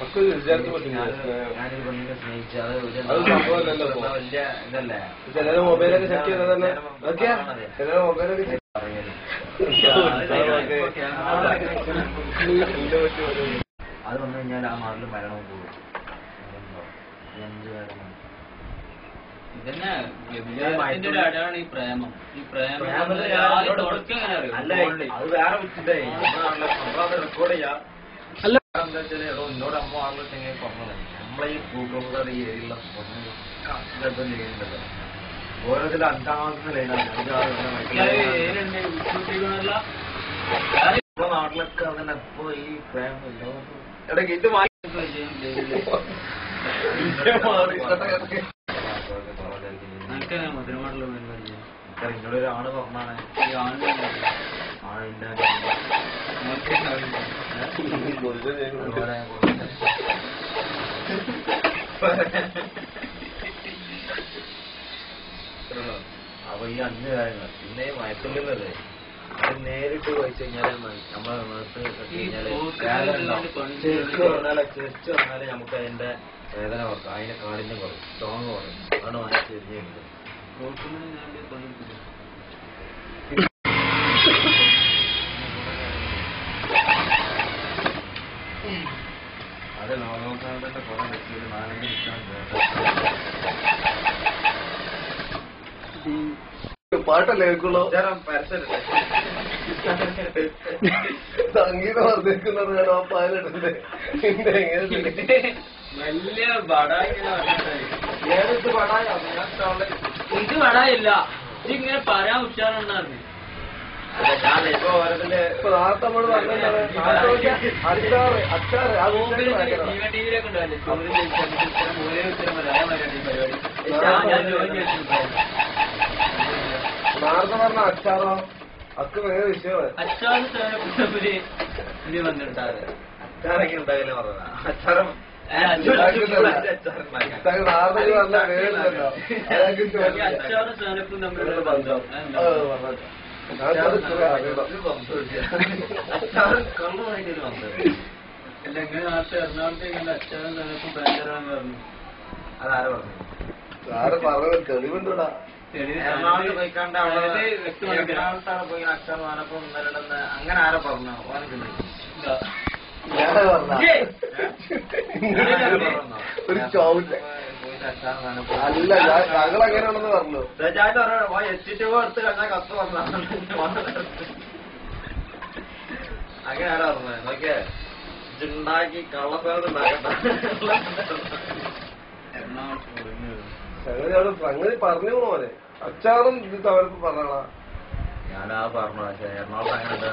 ഞാനൊരു പെണ്ണിനെ സ്നേഹിച്ചു വലിയ ഇതല്ലേ ചിലര് മൊബൈലൊക്കെ ചെക്ക് ചെയ്താൽ തന്നെ ചിലര് മൊബൈലൊക്കെ അത് വന്നു കഴിഞ്ഞാൽ ആ നാട്ടിൽ മരണവും കൂടും. ഇതന്നെ അടയാണ് ഈ പ്രേമം. ഈ പ്രേമം അല്ല അത് വേറെ വിട്ടിട്ടേ റെക്കോർഡ് ചെയ്യാം. അല്ല എന്താ വെച്ചാൽ എടോ എന്നോട് അമ്മ ആളുകൾ എങ്ങനെ പറഞ്ഞത് നമ്മളെ ഈ ഭൂപ്രമുഖ ഈ ഏരിയയിലുള്ള ചെയ്യുന്നുണ്ടല്ലോ ഓരോരുത്തരും 5-ാമത്തെ ലൈനാണ് നാട്ടിലൊക്കെ അതന്നെ ഇപ്പൊ ഈ പ്രേമം ഇടയ്ക്ക് ഇത് മധുരമായിട്ടുള്ള എന്നോടൊരു ആണ് പറഞ്ഞാണ് ഈ ആണിന്റെ അപ്പൊ ഈ 5 കാര്യങ്ങൾ പിന്നെ മയക്കുള്ളതല്ലേ അത് നേരിട്ട് കഴിച്ചു കഴിഞ്ഞാല് നമ്മളെ മനസ്സ് ചെറിച്ച് പറഞ്ഞാല് നമുക്ക് അതിന്റെ വേദന കുറക്കും, അതിന്റെ കാഠിന്യം കുറയും, സ്ട്രോങ് കുറയും. അതാണ് മനസ്സ് തിരിഞ്ഞിരിക്കുന്നത്. അത് ലോകോത്സവത്തിന്റെ കുറെ വ്യക്തികൾ 4-5 പാട്ടല്ലേ കേൾക്കുള്ളൂ. സംഗീതം വർദ്ധിക്കുന്നത് ഞാൻ ആ പാലിട്ടുണ്ട്. വലിയ ബടായി. ഇത് ബടായില്ല, ഇതിങ്ങനെ പറയാൻ ഉച്ചാറുണ്ടായിരുന്നു. നമ്മൾ ടിവിയിലൊക്കെ ഉണ്ടാവില്ലേ നേരത്തെ പറഞ്ഞ അച്ചാറോ അക്ക് വേറെ വിഷയമാണ്. അച്ചാറ് ഇത് വന്നിട്ടുണ്ടാവില്ല. അച്ചാറൊക്കെ ഉണ്ടാകില്ല പറഞ്ഞ അച്ചാറും അച്ചാറും സേനപ്പും തമ്മിലുള്ള ബന്ധം കള്ളുമായിട്ടൊരു ബന്ധം. അല്ല എങ്ങനെ നാട്ടിൽ എറണാകുളത്തേക്ക് അച്ചാറും സേനപ്പും ഭയങ്കരമാണെന്ന് പറഞ്ഞു. അതാര പറഞ്ഞു? ആരെ പറഞ്ഞത് തെളിവുണ്ടോടാ? എറണാകുളത്ത് പോയിക്കാണ്ട് എറണാകുളത്താണ് പോയി അച്ചാർ വാനപ്പം ഇന്നലെന്ന് അങ്ങനെ ആരെ പറഞ്ഞു? ഒരു ചൗട്ട് അല്ല ഞങ്ങൾ അങ്ങനെയാണെന്ന് പറഞ്ഞു. എത്തിട്ട് എടുത്ത് കണ്ടാ കത്ത് പറഞ്ഞു അങ്ങനെ ആരാ പറഞ്ഞത്? നോക്കിയേ ഉണ്ടാക്കി കള്ളപ്പേർ ഉണ്ടാക്കണ്ട. സംഗതി പറഞ്ഞു പോലെ അച്ചാറും ഇത് അവർക്ക് പറഞ്ഞാ ഞാനാ പറഞ്ഞു. പക്ഷെ എറണാകുളത്ത് അങ്ങനെ എന്താ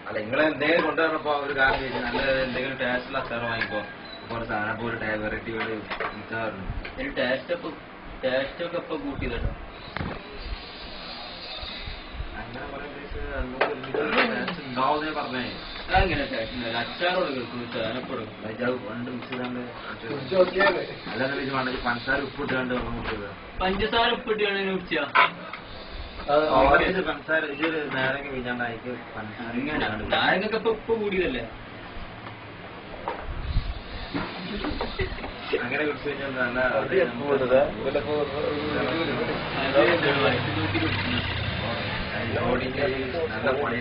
അല്ല നിങ്ങളെ എന്തെങ്കിലും കൊണ്ടുവരണപ്പോ ഒരു കാര്യം ചോദിച്ചു നല്ല എന്തെങ്കിലും ടേസ്റ്റുള്ള അച്ചാർ വാങ്ങിക്കോ. ഇപ്പൊ സാധനം ഒരു വെറൈറ്റികള് മിക്കാറുണ്ട്. ടേസ്റ്റ് ഒക്കെ ഇപ്പൊ കൂട്ടിയതോ അങ്ങനെ ഉണ്ടാവുന്നേ പറഞ്ഞേ. അങ്ങനെ ടേസ്റ്റ് അച്ചാറോട് കേൾക്കുന്നു, സാധനപ്പെടും പണ്ട് മിക്സ് ചെയ്താണ്ട് അല്ലാതെ വെച്ച് വേണ്ടെങ്കിൽ പഞ്ചസാര ഉപ്പിട്ടാണ്ട് മുട്ടത് പഞ്ചസാര ഉപ്പിട്ടാണ് കുടിച്ചാ പഞ്ചസാര ഇത് നേരങ്ങ വീഞ്ഞാണ്ടായിക്ക് പഞ്ചസാര ഇങ്ങനെയാണ്. നാരങ്ങൊക്കെ ഇപ്പൊ കൂടിയതല്ലേ. അങ്ങനെ കുടിച്ചു കഴിഞ്ഞാൽ നല്ല നല്ല പൊടി